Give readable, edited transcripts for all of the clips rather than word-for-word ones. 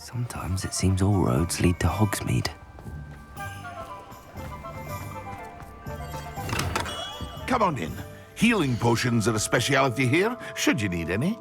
Sometimes it seems all roads lead to Hogsmeade. Come on in. Healing potions are a speciality here, should you need any.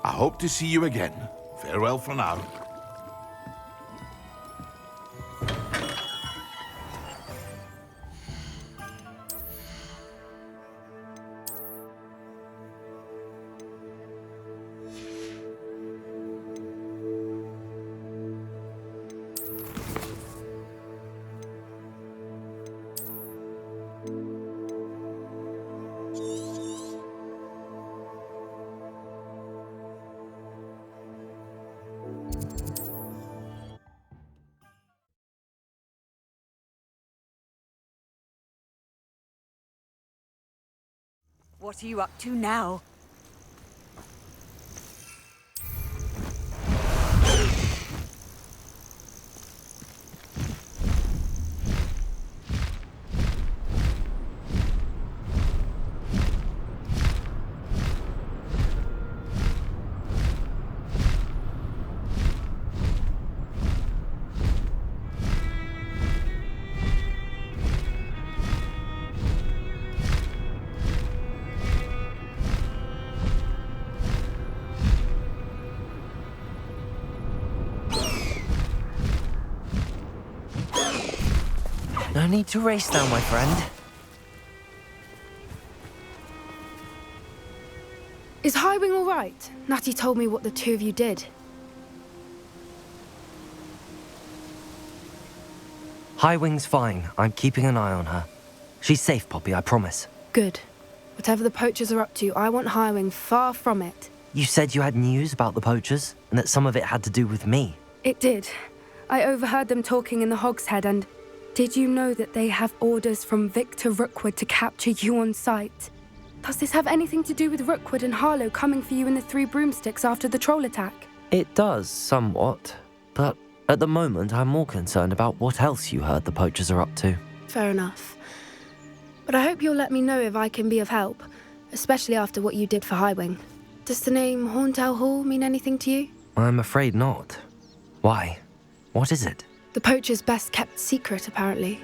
I hope to see you again. Farewell for now. What are you up to now? No need to race now, my friend. Is Highwing all right? Natty told me what the two of you did. Highwing's fine. I'm keeping an eye on her. She's safe, Poppy, I promise. Good. Whatever the poachers are up to, I want Highwing far from it. You said you had news about the poachers, and that some of it had to do with me. It did. I overheard them talking in the Hogshead, and did you know that they have orders from Victor Rookwood to capture you on sight? Does this have anything to do with Rookwood and Harlow coming for you in the Three Broomsticks after the troll attack? It does, somewhat. But at the moment, I'm more concerned about what else you heard the poachers are up to. Fair enough. But I hope you'll let me know if I can be of help, especially after what you did for Highwing. Does the name Horntail Hall mean anything to you? I'm afraid not. Why? What is it? The poacher's best-kept secret, apparently.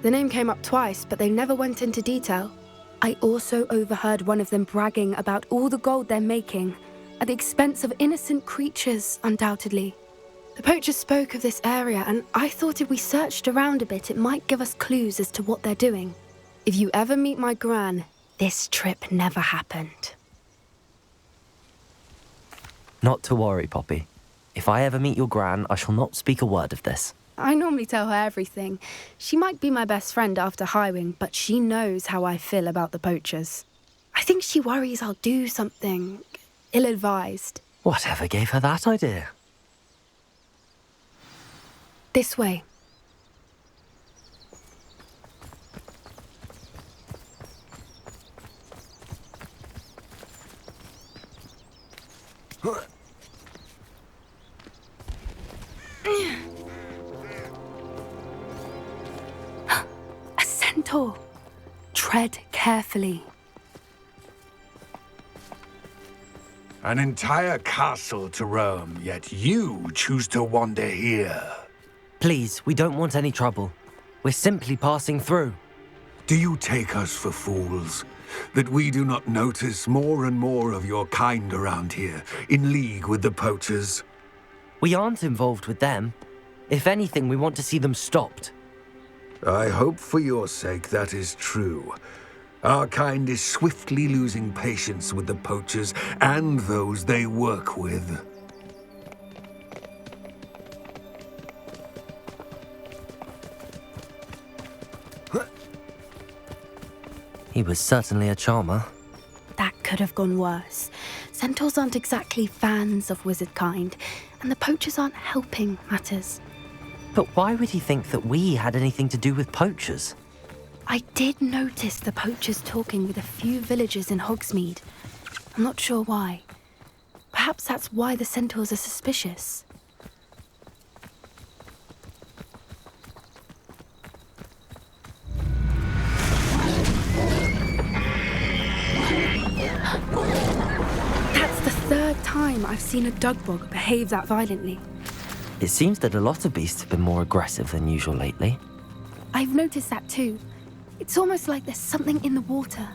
The name came up twice, but they never went into detail. I also overheard one of them bragging about all the gold they're making, at the expense of innocent creatures, undoubtedly. The poacher spoke of this area, and I thought if we searched around a bit, it might give us clues as to what they're doing. If you ever meet my gran, this trip never happened. Not to worry, Poppy. If I ever meet your gran, I shall not speak a word of this. I normally tell her everything. She might be my best friend after Highwing, but she knows how I feel about the poachers. I think she worries I'll do something ill-advised. Whatever gave her that idea? This way. Centaur. Tread carefully. An entire castle to roam, yet you choose to wander here. Please, we don't want any trouble. We're simply passing through. Do you take us for fools? That we do not notice more and more of your kind around here, in league with the poachers? We aren't involved with them. If anything, we want to see them stopped. I hope for your sake that is true. Our kind is swiftly losing patience with the poachers and those they work with. He was certainly a charmer. That could have gone worse. Centaurs aren't exactly fans of wizard kind, and the poachers aren't helping matters. But why would he think that we had anything to do with poachers? I did notice the poachers talking with a few villagers in Hogsmeade. I'm not sure why. Perhaps that's why the centaurs are suspicious. That's the third time I've seen a dugbog behave that violently. It seems that a lot of beasts have been more aggressive than usual lately. I've noticed that too. It's almost like there's something in the water.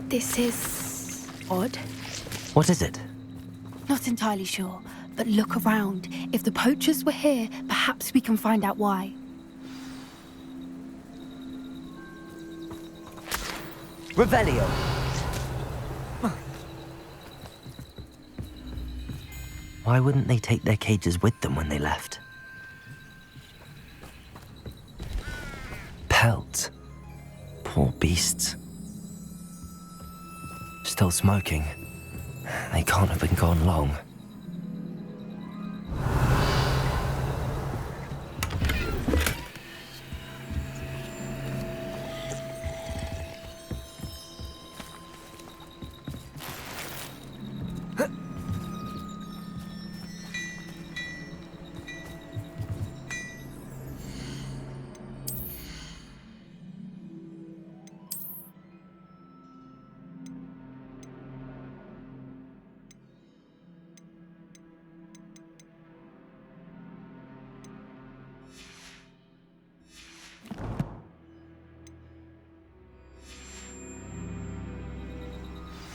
This is odd. What is it? Not entirely sure, but look around. If the poachers were here, perhaps we can find out why. Revelio! Why wouldn't they take their cages with them when they left? Pelts. Poor beasts. Still smoking. They can't have been gone long.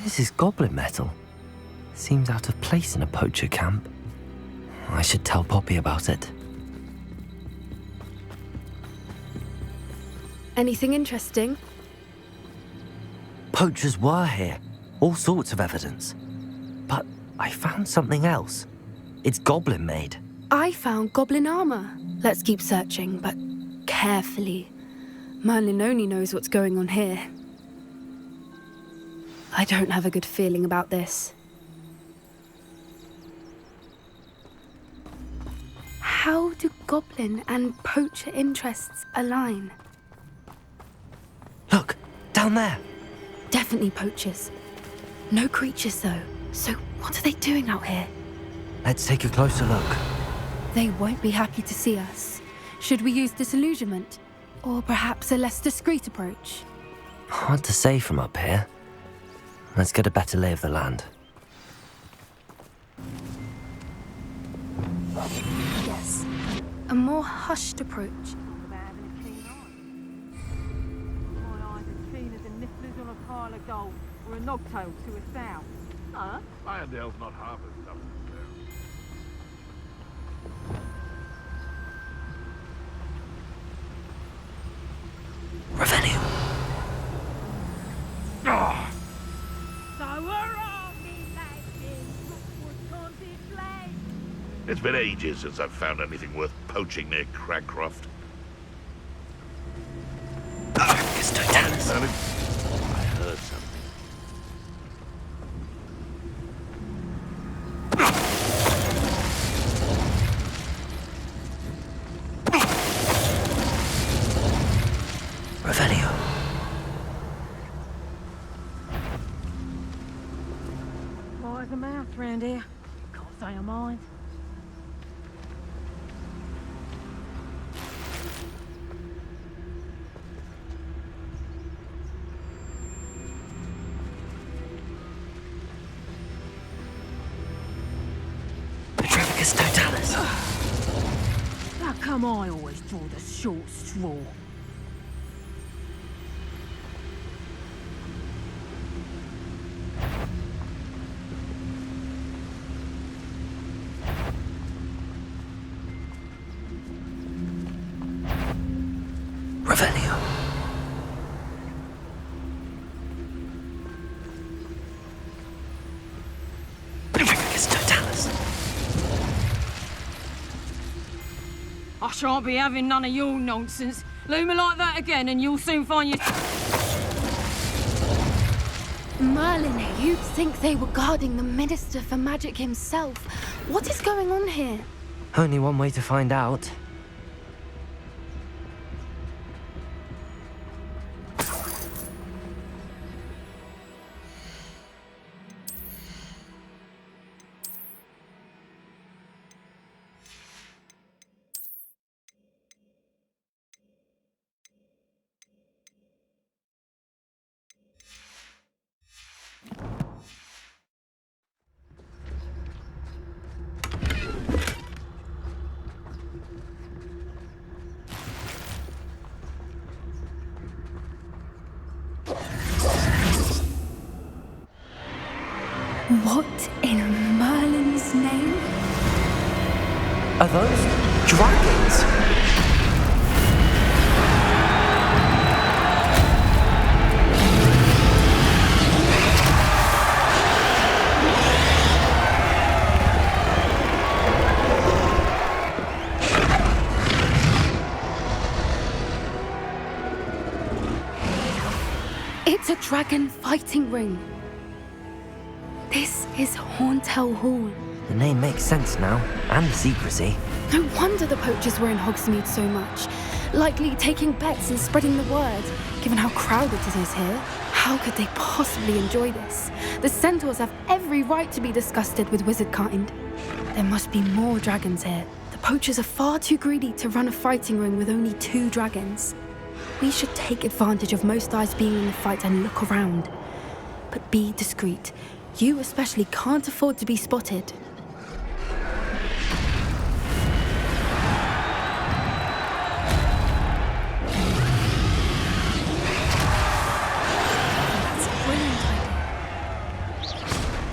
This is goblin metal. Seems out of place in a poacher camp. I should tell Poppy about it. Anything interesting? Poachers were here. All sorts of evidence. But I found something else. It's goblin made. I found goblin armor. Let's keep searching, but carefully. Merlin only knows what's going on here. I don't have a good feeling about this. How do goblin and poacher interests align? Look, down there. Definitely poachers. No creatures though. So what are they doing out here? Let's take a closer look. They won't be happy to see us. Should we use disillusionment? Or perhaps a less discreet approach? Hard to say from up here. Let's get a better lay of the land. Yes. A more hushed approach. My eyes are keen as a nifflers on a pile of gold, or a nogtail to a sow. Huh? Irondale's not half as tough as Revelio. So we're all me ladies, Rookwood Condit Flame. It's been ages since I've found anything worth poaching near Cragcroft. It's Titanis. I heard something. Revelio. Why is a mouth round here? Can't say I mind. come I always draw the short straw? Revelio. Privileges totalis. I shan't be having none of your nonsense. Leave me like that again and you'll soon find your... Merlin, you'd think they were guarding the Minister for Magic himself. What is going on here? Only one way to find out. What in Merlin's name? Are those dragons? It's a dragon fighting ring. This is Hauntel Hall. The name makes sense now, and the secrecy. No wonder the poachers were in Hogsmeade so much. Likely taking bets and spreading the word, given how crowded it is here. How could they possibly enjoy this? The centaurs have every right to be disgusted with wizard kind. There must be more dragons here. The poachers are far too greedy to run a fighting ring with only 2 dragons. We should take advantage of most eyes being in the fight and look around. But be discreet. You especially can't afford to be spotted. That's a brilliant idea.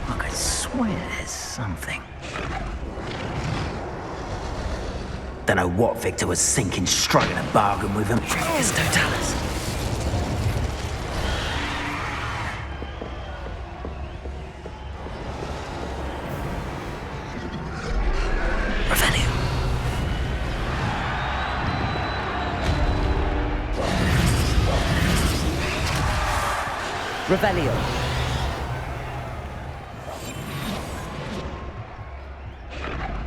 I could swear there's something. Don't know what Victor was thinking, striking a bargain with him. It's totalis. Revelio. Revelio.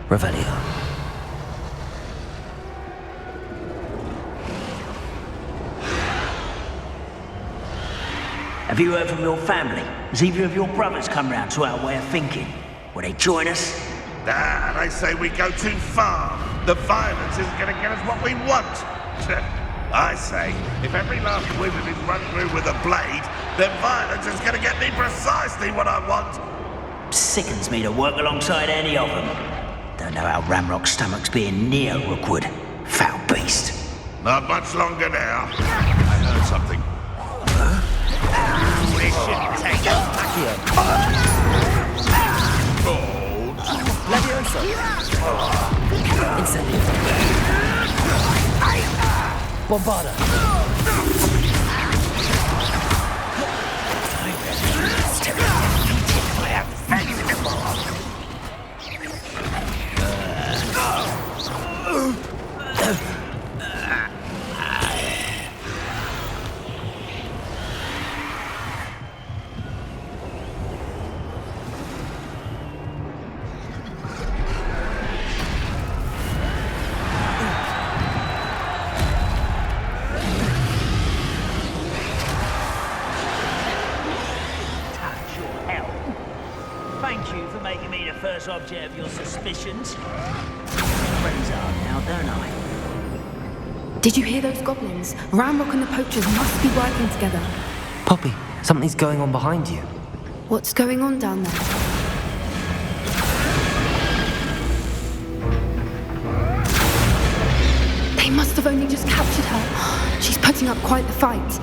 Revelio. Have you heard from your family? Has either of your brothers come round to our way of thinking? Will they join us? Ah, they say we go too far. The violence isn't going to get us what we want. I say, if every last wizard is run through with a blade, then violence is going to get me precisely what I want. Sickens me to work alongside any of them. Don't know how Ramrock's stomach's being near Rookwood. Foul beast. Not much longer now. I heard something. We shouldn't take it. Cold. Leviosa. Incendio. Bombarda. Thank you for making me the first object of your suspicions. Friends are now, don't I? Did you hear those goblins? Ramrock and the poachers must be working together. Poppy, something's going on behind you. What's going on down there? almost captured her. She's putting up quite the fight.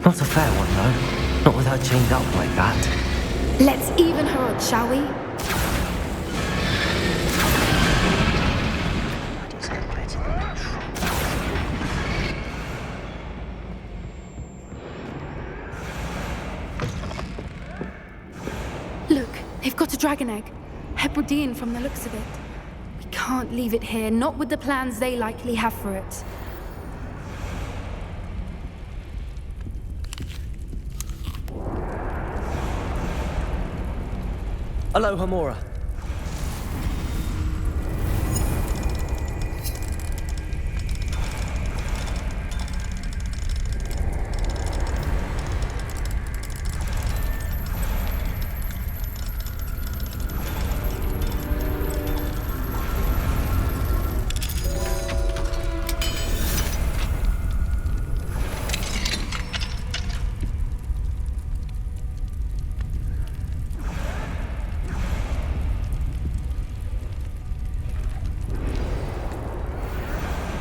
Not a fair one, though. Not with her chained up like that. Let's even her odds, shall we? Look, they've got a dragon egg. Hebridean from the looks of it. We can't leave it here, not with the plans they likely have for it. Aloha, Mora.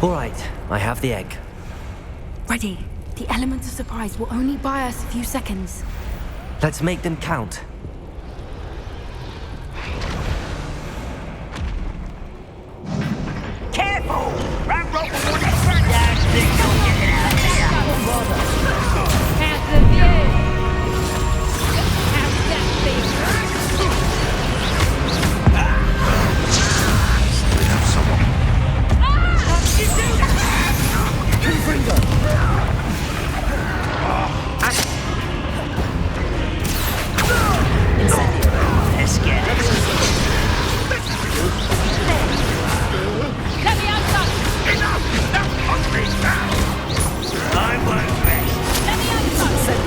All right, I have the egg. Ready. The element of surprise will only buy us a few seconds. Let's make them count. Careful! That rope will want to burn down. Don't get it out of here. How's the view? How's that feel? Let's get it. Let me outside! Enough! Don't punch me now! I won't rest. Let me outside!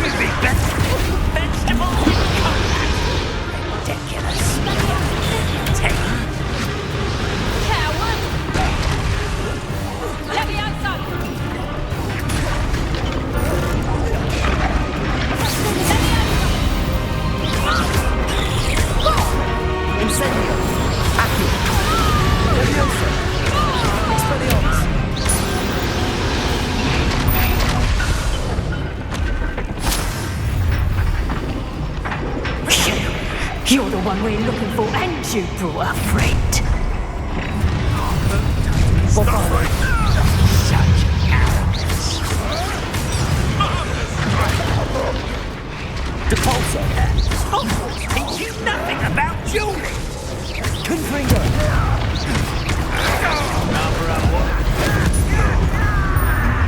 Would be better. Vegetables with combat. Ridiculous. Take Coward! Let me outside! Incendio! Accio! Leviosa! Expelliarmus! You're the one we're looking for, and you brought a friend. Stop it! such arrogance. Depulso! Hogwarts teach you nothing about dueling. Confringo!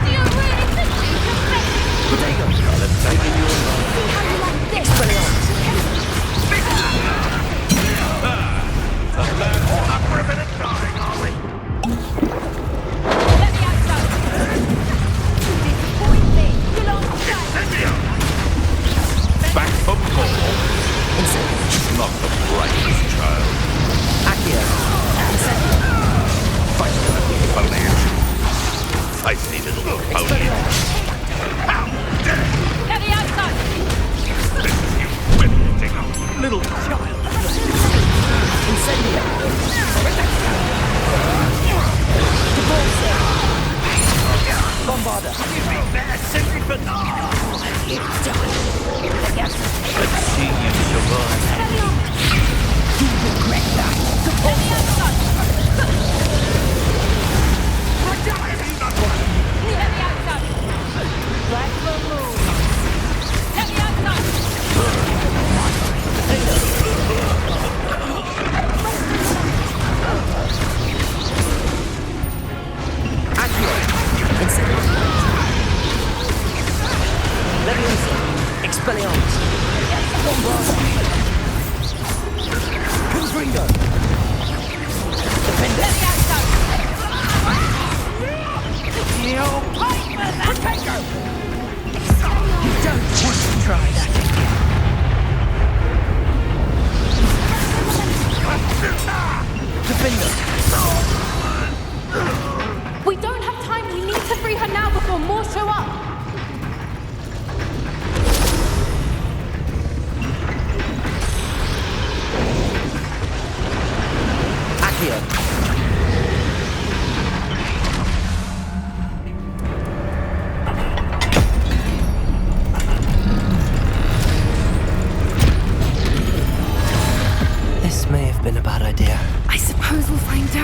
Do you really think you can make Bodego! I'm begging you alone. how you like this? Expelliarmus! Up for a bit of time, are we? Let me outside! Disappoint me! You'll on track! Incendio! Back for more? Incendio! Not the brightest child. Accio! Incendio! Fight for the foliage. Feisty little pony. How dare Let me outside! you wilting little child? Incendio! Depulso! Bombarda! You'd be better suited for you die. Let's see you survive. You regret that. Let me outside! Let me outside!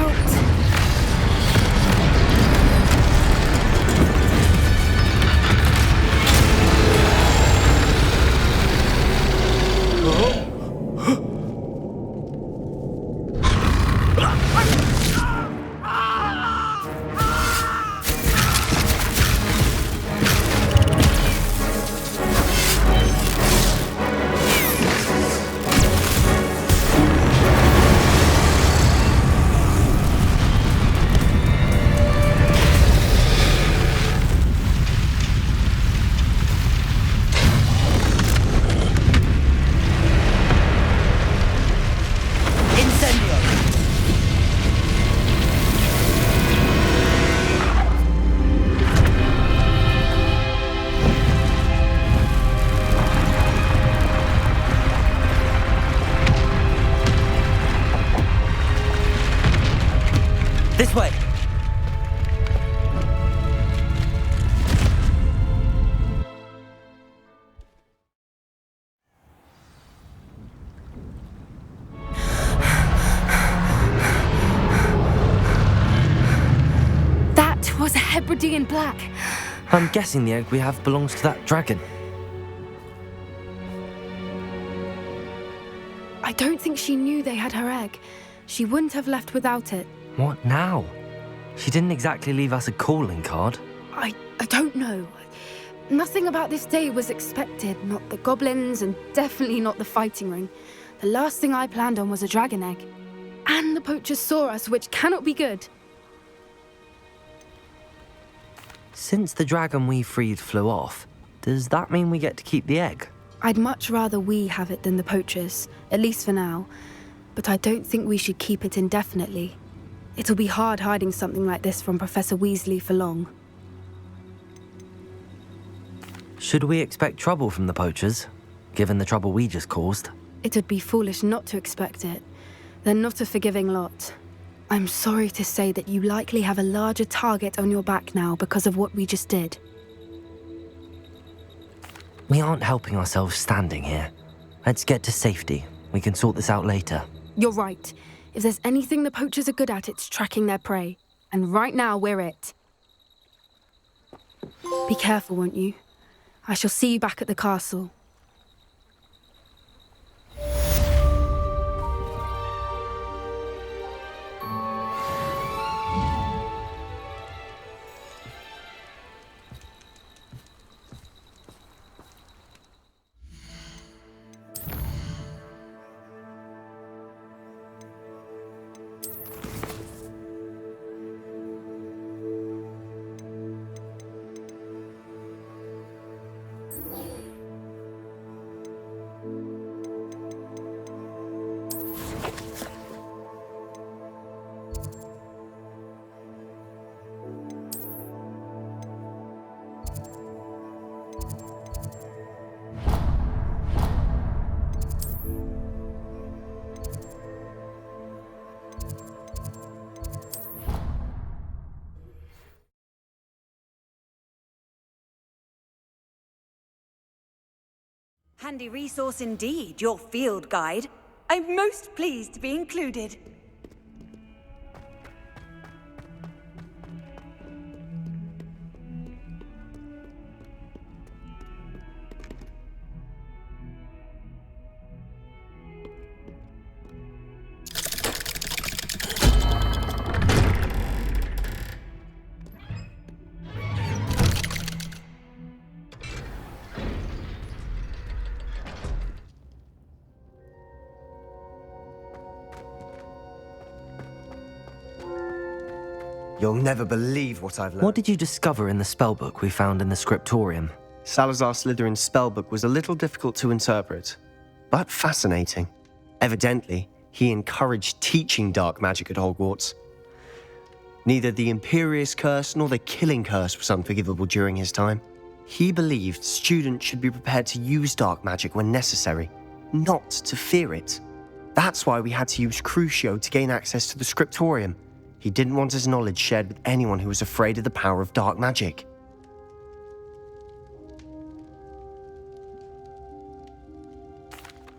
out. This way! That was a Hebridean black. I'm guessing the egg we have belongs to that dragon. I don't think she knew they had her egg. She wouldn't have left without it. What now? She didn't exactly leave us a calling card. I don't know. Nothing about this day was expected. Not the goblins, and definitely not the fighting ring. The last thing I planned on was a dragon egg. And the poachers saw us, which cannot be good. Since the dragon we freed flew off, does that mean we get to keep the egg? I'd much rather we have it than the poachers, at least for now. But I don't think we should keep it indefinitely. It'll be hard hiding something like this from Professor Weasley for long. Should we expect trouble from the poachers, given the trouble we just caused? It would be foolish not to expect it. They're not a forgiving lot. I'm sorry to say that you likely have a larger target on your back now because of what we just did. We aren't helping ourselves standing here. Let's get to safety. We can sort this out later. You're right. If there's anything the poachers are good at, it's tracking their prey. And right now, we're it. Be careful, won't you? I shall see you back at the castle. Handy resource indeed, your field guide. I'm most pleased to be included. You'll never believe what I've learned. What did you discover in the spellbook we found in the scriptorium? Salazar Slytherin's spellbook was a little difficult to interpret, but fascinating. Evidently, he encouraged teaching dark magic at Hogwarts. Neither the Imperious Curse nor the Killing Curse was unforgivable during his time. He believed students should be prepared to use dark magic when necessary, not to fear it. That's why we had to use Crucio to gain access to the scriptorium. He didn't want his knowledge shared with anyone who was afraid of the power of dark magic.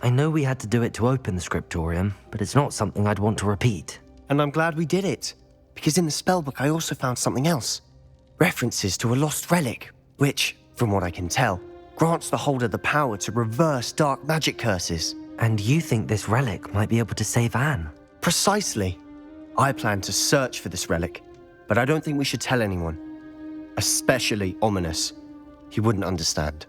I know we had to do it to open the scriptorium, but it's not something I'd want to repeat. And I'm glad we did it, because in the spellbook I also found something else. References to a lost relic, which, from what I can tell, grants the holder the power to reverse dark magic curses. And you think this relic might be able to save Anne? Precisely. I plan to search for this relic, but I don't think we should tell anyone. Especially Ominous. He wouldn't understand.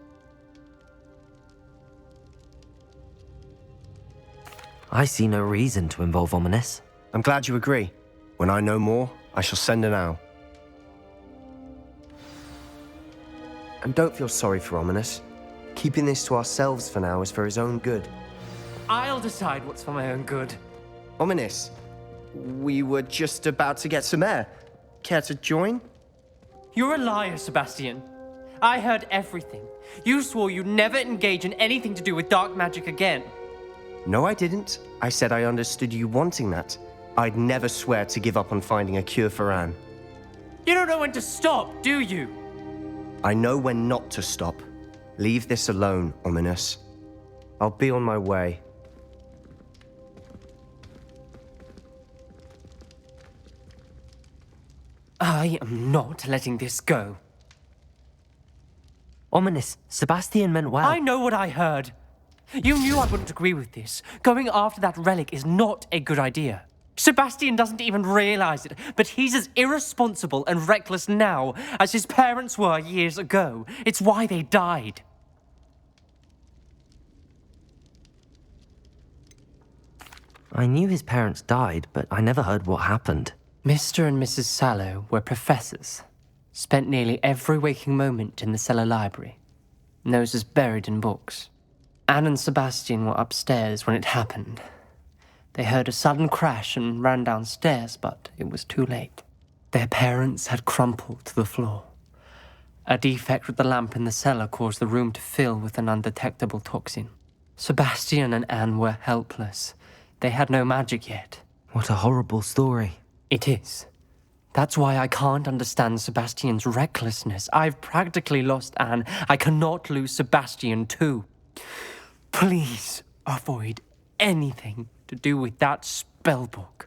I see no reason to involve Ominous. I'm glad you agree. When I know more, I shall send an owl. And don't feel sorry for Ominous. Keeping this to ourselves for now is for his own good. I'll decide what's for my own good. Ominous, we were just about to get some air. Care to join? You're a liar, Sebastian. I heard everything. You swore you'd never engage in anything to do with dark magic again. No, I didn't. I said I understood you wanting that. I'd never swear to give up on finding a cure for Anne. You don't know when to stop, do you? I know when not to stop. Leave this alone, Ominous. I'll be on my way. I am not letting this go. Ominous, Sebastian meant well. I know what I heard. You knew I wouldn't agree with this. Going after that relic is not a good idea. Sebastian doesn't even realize it, but he's as irresponsible and reckless now as his parents were years ago. It's why they died. I knew his parents died, but I never heard what happened. Mr. and Mrs. Sallow were professors. Spent nearly every waking moment in the cellar library. Noses buried in books. Anne and Sebastian were upstairs when it happened. They heard a sudden crash and ran downstairs, but it was too late. Their parents had crumpled to the floor. A defect with the lamp in the cellar caused the room to fill with an undetectable toxin. Sebastian and Anne were helpless. They had no magic yet. What a horrible story. It is. That's why I can't understand Sebastian's recklessness. I've practically lost Anne. I cannot lose Sebastian too. Please avoid anything to do with that spellbook.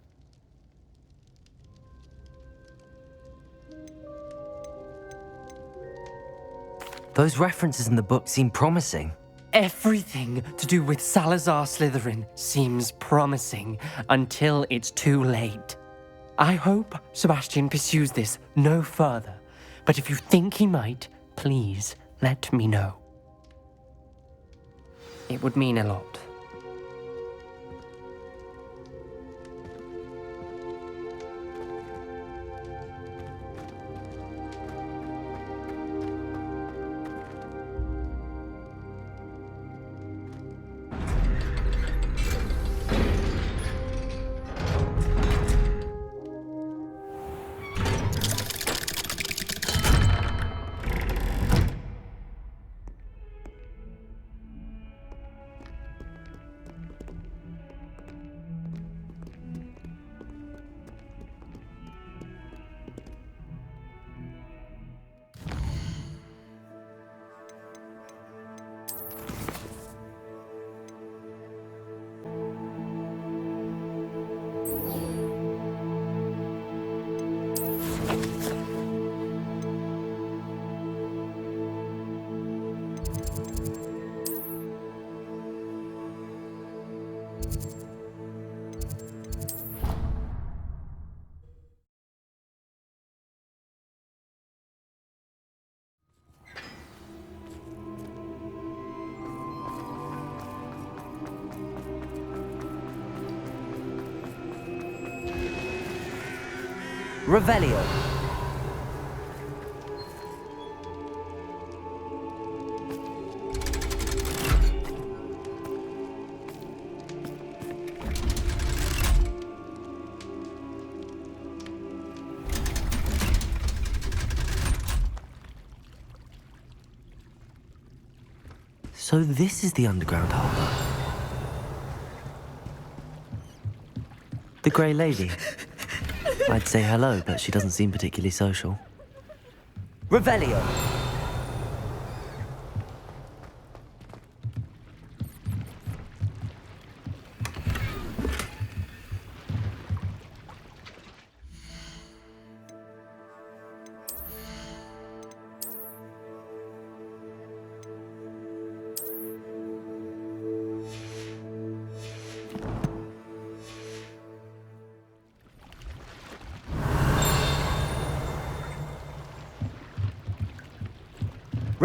Those references in the book seem promising. Everything to do with Salazar Slytherin seems promising until it's too late. I hope Sebastian pursues this no further, but if you think he might, please let me know. It would mean a lot. Revelio. So this is the underground holder. The Grey Lady. I'd say hello, but she doesn't seem particularly social. Revelio!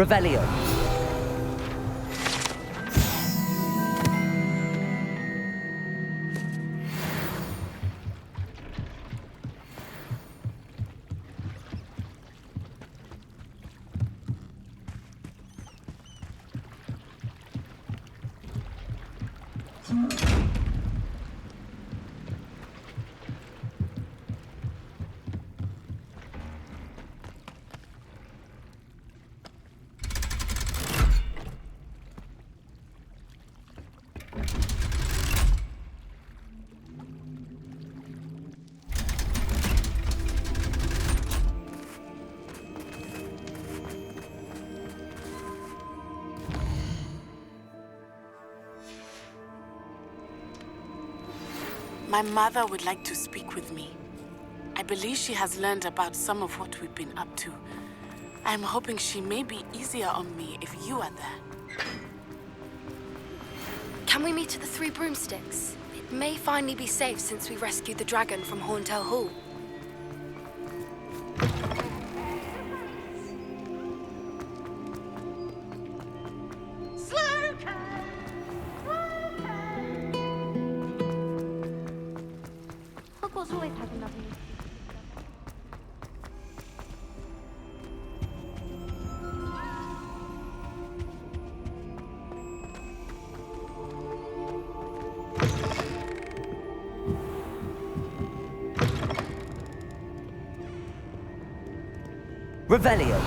Revelio. My mother would like to speak with me. I believe she has learned about some of what we've been up to. I'm hoping she may be easier on me if you are there. Can we meet at the Three Broomsticks? It may finally be safe since we rescued the dragon from Horntail Hall. Hogwarts always has a lovely... Revelio.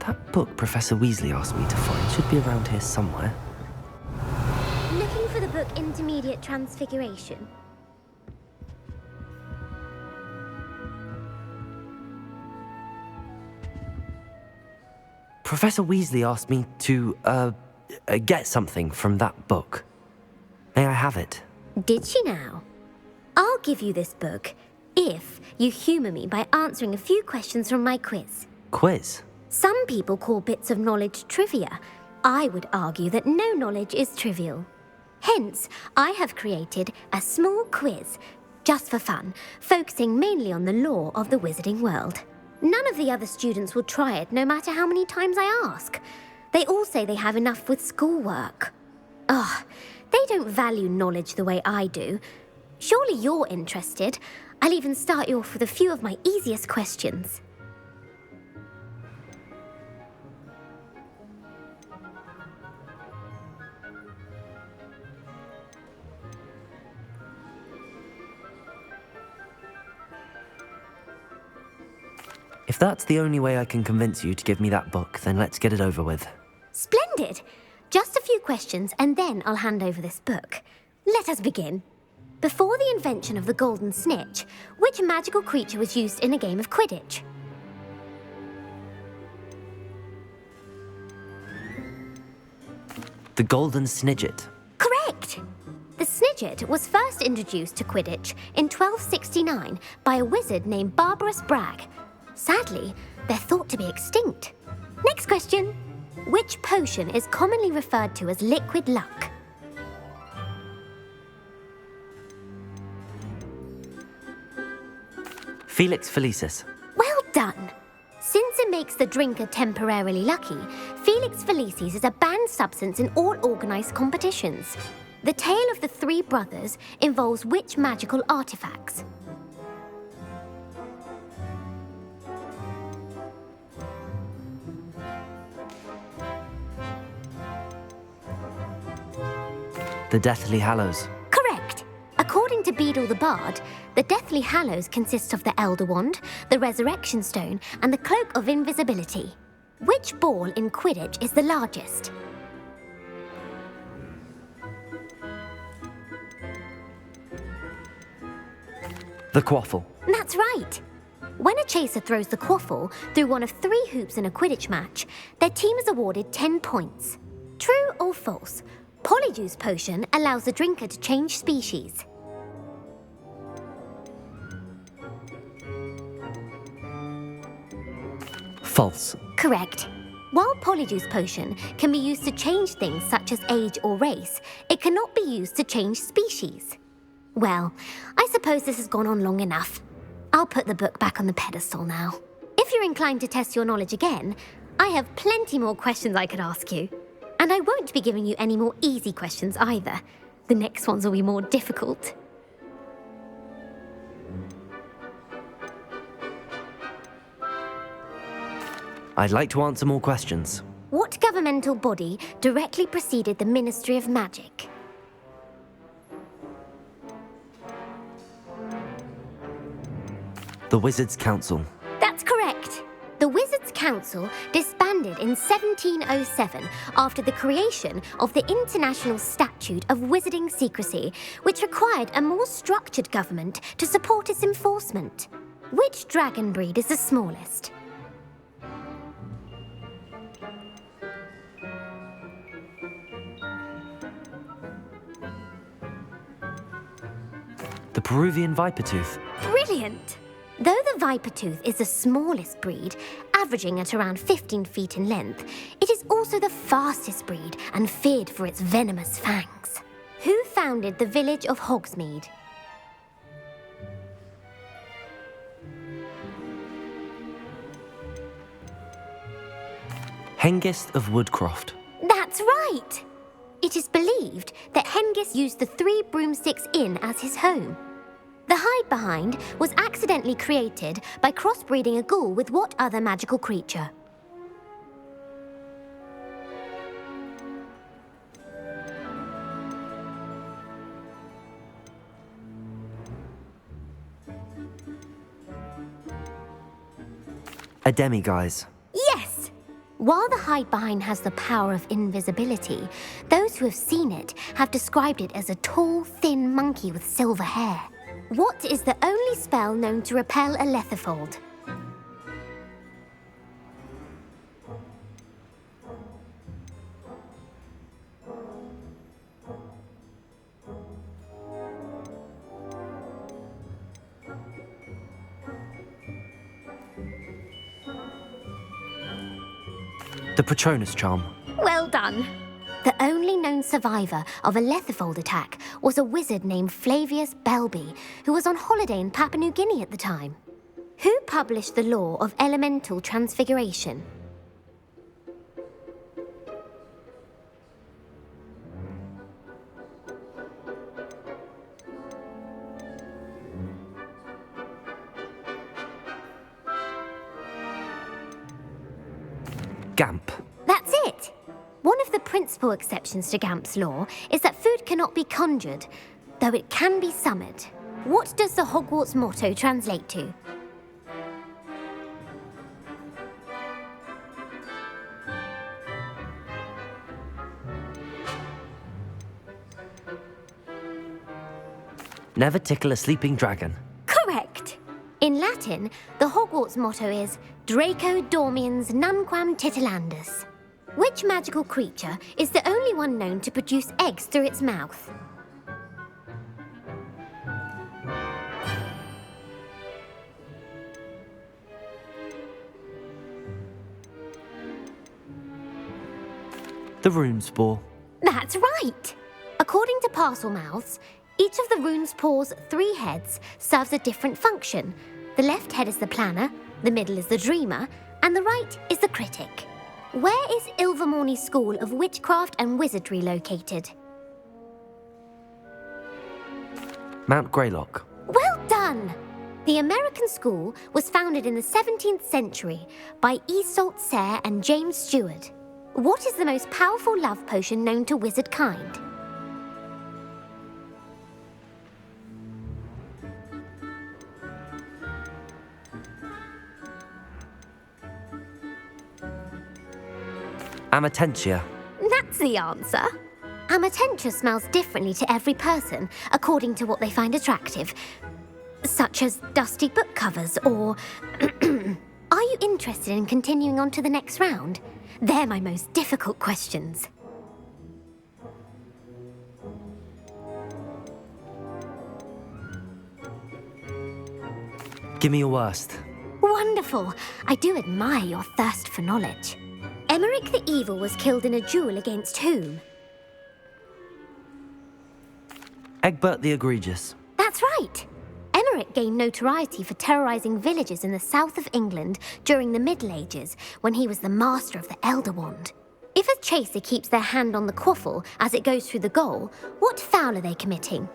That book Professor Weasley asked me to find should be around here somewhere. Looking for the book Intermediate Transfiguration. Professor Weasley asked me to, get something from that book. May I have it? Did she now? I'll give you this book if you humour me by answering a few questions from my quiz. Quiz? Some people call bits of knowledge trivia. I would argue that no knowledge is trivial. Hence, I have created a small quiz, just for fun, focusing mainly on the lore of the wizarding world. None of the other students will try it, no matter how many times I ask. They all say they have enough with schoolwork. Ugh, they don't value knowledge the way I do. Surely you're interested. I'll even start you off with a few of my easiest questions. If that's the only way I can convince you to give me that book, then let's get it over with. Splendid! Just a few questions and then I'll hand over this book. Let us begin. Before the invention of the golden snitch, which magical creature was used in a game of Quidditch? The golden snidget. Correct! The snidget was first introduced to Quidditch in 1269 by a wizard named Barbarous Bragg. Sadly, they're thought to be extinct. Next question. Which potion is commonly referred to as liquid luck? Felix Felicis. Well done. Since it makes the drinker temporarily lucky, Felix Felicis is a banned substance in all organised competitions. The tale of the three brothers involves which magical artifacts? The Deathly Hallows. Correct. According to Beedle the Bard, the Deathly Hallows consists of the Elder Wand, the Resurrection Stone, and the Cloak of Invisibility. Which ball in Quidditch is the largest? The Quaffle. That's right. When a chaser throws the quaffle through one of 3 hoops in a Quidditch match, their team is awarded 10 points. True or false? Polyjuice potion allows the drinker to change species. False. Correct. While Polyjuice potion can be used to change things such as age or race, it cannot be used to change species. Well, I suppose this has gone on long enough. I'll put the book back on the pedestal now. If you're inclined to test your knowledge again, I have plenty more questions I could ask you. And I won't be giving you any more easy questions either. The next ones will be more difficult. I'd like to answer more questions. What governmental body directly preceded the Ministry of Magic? The Wizards' Council. That's correct. The Wizards' Council disbanded in 1707 after the creation of the International Statute of Wizarding Secrecy, which required a more structured government to support its enforcement. Which dragon breed is the smallest? The Peruvian Vipertooth. Brilliant! Though the Vipertooth is the smallest breed, averaging at around 15 feet in length, it is also the fastest breed and feared for its venomous fangs. Who founded the village of Hogsmeade? Hengist of Woodcroft. That's right! It is believed that Hengist used the Three Broomsticks Inn as his home. The hide-behind was accidentally created by crossbreeding a ghoul with what other magical creature? A demiguise. Yes! While the hide-behind has the power of invisibility, those who have seen it have described it as a tall, thin monkey with silver hair. What is the only spell known to repel a lethifold? The Patronus Charm. Well done. The only known survivor of a lethifold attack was a wizard named Flavius Belby, who was on holiday in Papua New Guinea at the time. Who published the law of elemental transfiguration? Gamp. That's it! One of the principal exceptions to Gamp's law is that food cannot be conjured, though it can be summoned. What does the Hogwarts motto translate to? Never tickle a sleeping dragon. Correct! In Latin, the Hogwarts motto is Draco Dormiens Nunquam Titilandus. Which magical creature is the only one known to produce eggs through its mouth? The Runespore. That's right! According to Parselmouths, each of the Runespore's 3 heads serves a different function. The left head is the planner, the middle is the dreamer, and the right is the critic. Where is Ilvermorny School of Witchcraft and Wizardry located? Mount Greylock. Well done! The American school was founded in the 17th century by Iseult Sayre and James Stewart. What is the most powerful love potion known to wizard kind? Amatentia. That's the answer. Amatentia smells differently to every person, according to what they find attractive, such as dusty book covers or... Are you interested in continuing on to the next round? They're my most difficult questions. Give me your worst. Wonderful. I do admire your thirst for knowledge. Emmerich the Evil was killed in a duel against whom? Egbert the Egregious. That's right. Emmerich gained notoriety for terrorizing villages in the south of England during the Middle Ages, when he was the master of the Elder Wand. If a chaser keeps their hand on the quaffle as it goes through the goal, what foul are they committing?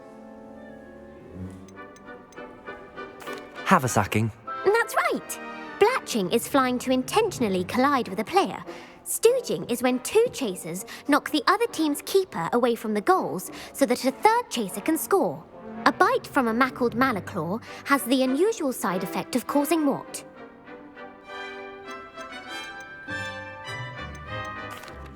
Haversacking. That's right. Blatching is flying to intentionally collide with a player. Stooging is when two chasers knock the other team's keeper away from the goals so that a third chaser can score. A bite from a mackled malaclaw has the unusual side effect of causing what?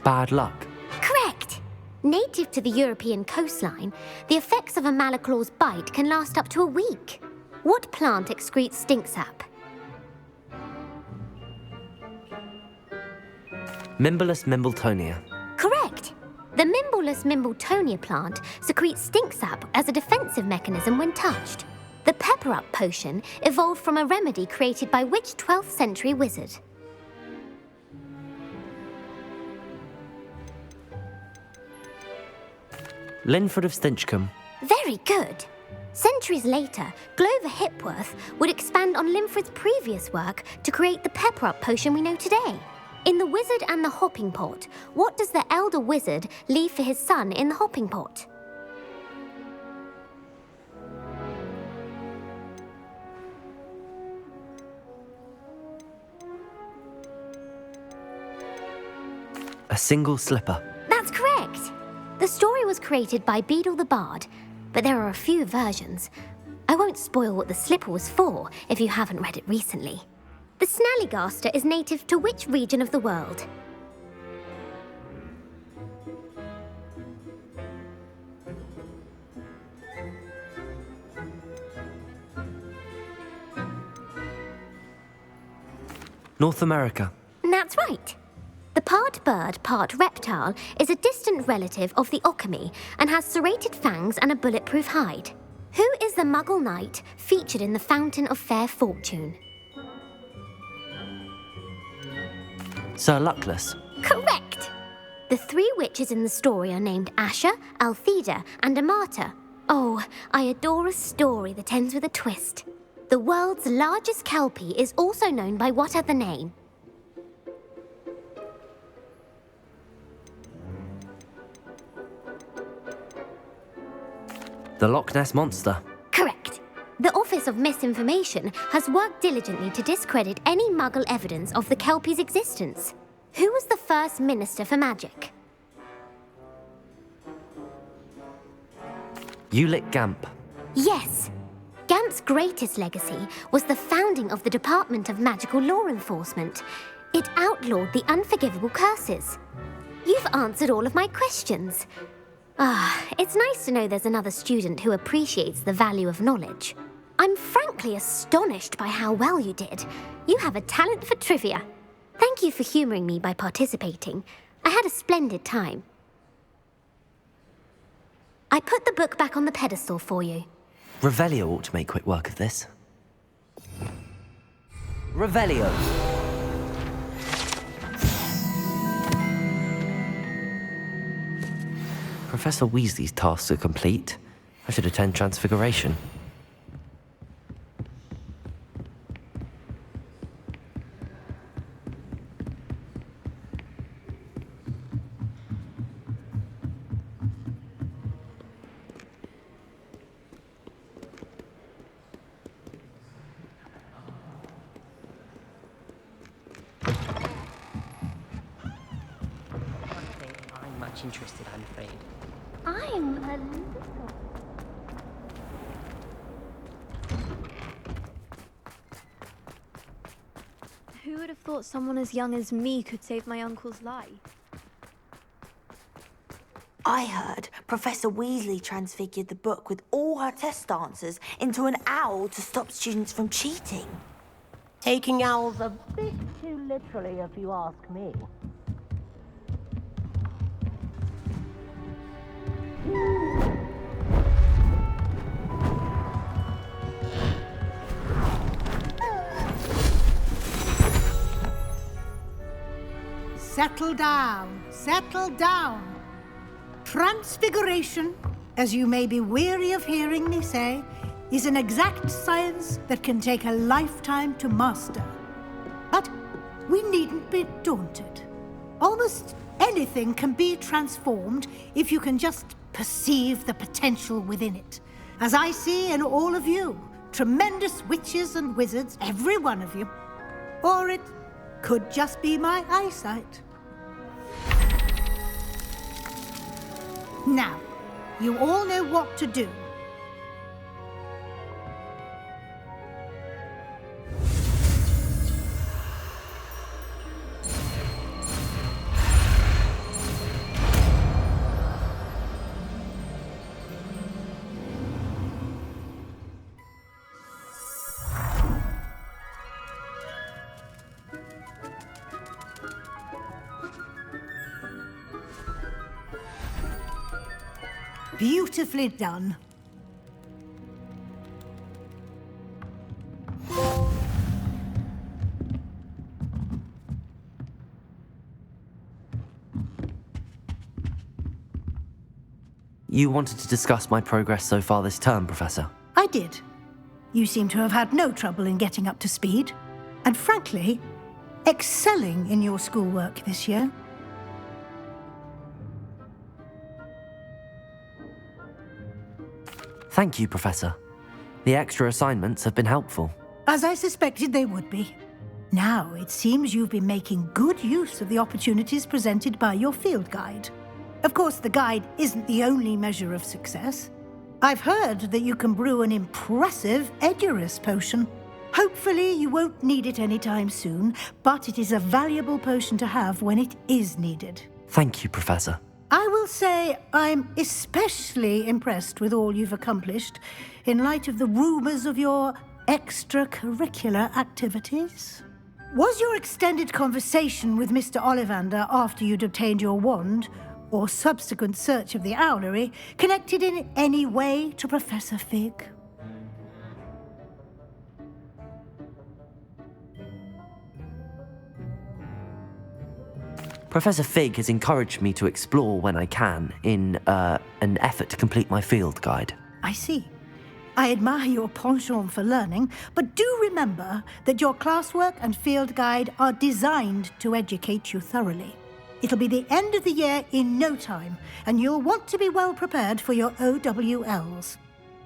Bad luck. Correct. Native to the European coastline, the effects of a malaclaw's bite can last up to a week. What plant excretes stink sap? Mimbolus mimbletonia. Correct. The Mimbolus mimbletonia plant secretes stink sap as a defensive mechanism when touched. The pepper-up potion evolved from a remedy created by which 12th century wizard? Linford of Stinchcombe. Very good. Centuries later, Glover Hipworth would expand on Linford's previous work to create the pepper-up potion we know today. In The Wizard and the Hopping Pot, what does the elder wizard leave for his son in the hopping pot? A single slipper. That's correct. The story was created by Beadle the Bard, but there are a few versions. I won't spoil what the slipper was for if you haven't read it recently. The Snallygaster is native to which region of the world? North America. That's right. The part bird, part reptile is a distant relative of the Occamy and has serrated fangs and a bulletproof hide. Who is the Muggle knight featured in the Fountain of Fair Fortune? Sir Luckless. Correct! The three witches in the story are named Asher, Altheda, and Amata. Oh, I adore a story that ends with a twist. The world's largest kelpie is also known by what other name? The Loch Ness Monster. Correct. The Office of Misinformation has worked diligently to discredit any Muggle evidence of the Kelpie's existence. Who was the first Minister for Magic? Ulick Gamp. Yes. Gamp's greatest legacy was the founding of the Department of Magical Law Enforcement. It outlawed the unforgivable curses. You've answered all of my questions. It's nice to know there's another student who appreciates the value of knowledge. I'm frankly astonished by how well you did. You have a talent for trivia. Thank you for humouring me by participating. I had a splendid time. I put the book back on the pedestal for you. Revelio ought to make quick work of this. Revelio. Professor Weasley's tasks are complete. I should attend Transfiguration. I'm much interested, I'm afraid. I'm a little... Who would have thought someone as young as me could save my uncle's life? I heard Professor Weasley transfigured the book with all her test answers into an owl to stop students from cheating. Taking owls a bit too literally, if you ask me. settle down, settle down. Transfiguration, as you may be weary of hearing me say, is an exact science that can take a lifetime to master. But we needn't be daunted. Almost anything can be transformed if you can just perceive the potential within it. As I see in all of you, tremendous witches and wizards, every one of you. Or it could just be my eyesight. Now, you all know what to do. Beautifully done. You wanted to discuss my progress so far this term, Professor? I did. You seem to have had no trouble in getting up to speed. And frankly, excelling in your schoolwork this year. Thank you, Professor. The extra assignments have been helpful. As I suspected they would be. Now, it seems you've been making good use of the opportunities presented by your field guide. Of course, the guide isn't the only measure of success. I've heard that you can brew an impressive Edurus potion. Hopefully, you won't need it anytime soon, but it is a valuable potion to have when it is needed. Thank you, Professor. I will say I'm especially impressed with all you've accomplished in light of the rumors of your extracurricular activities. Was your extended conversation with Mr. Ollivander after you'd obtained your wand, or subsequent search of the owlery, connected in any way to Professor Fig? Professor Fig has encouraged me to explore when I can in an effort to complete my field guide. I see. I admire your penchant for learning, but do remember that your classwork and field guide are designed to educate you thoroughly. It'll be the end of the year in no time, and you'll want to be well prepared for your OWLs.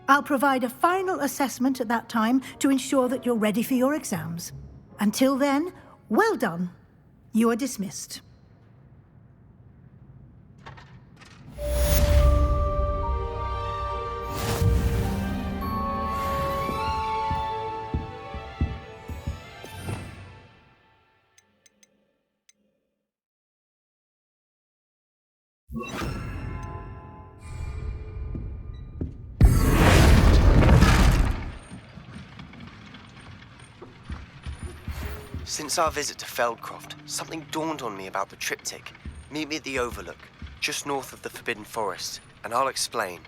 I'll provide a final assessment at that time to ensure that you're ready for your exams. Until then, well done. You are dismissed. Since our visit to Feldcroft, something dawned on me about the triptych. Meet me at the Overlook, just north of the Forbidden Forest, and I'll explain.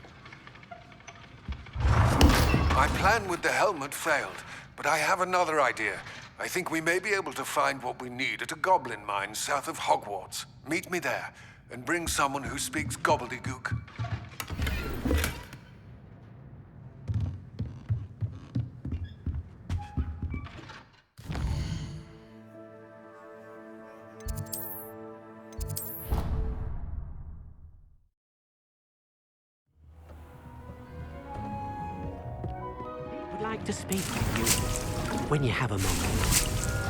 My plan with the helmet failed, but I have another idea. I think we may be able to find what we need at a goblin mine south of Hogwarts. Meet me there, and bring someone who speaks gobbledygook. I'd like to speak with you when you have a moment.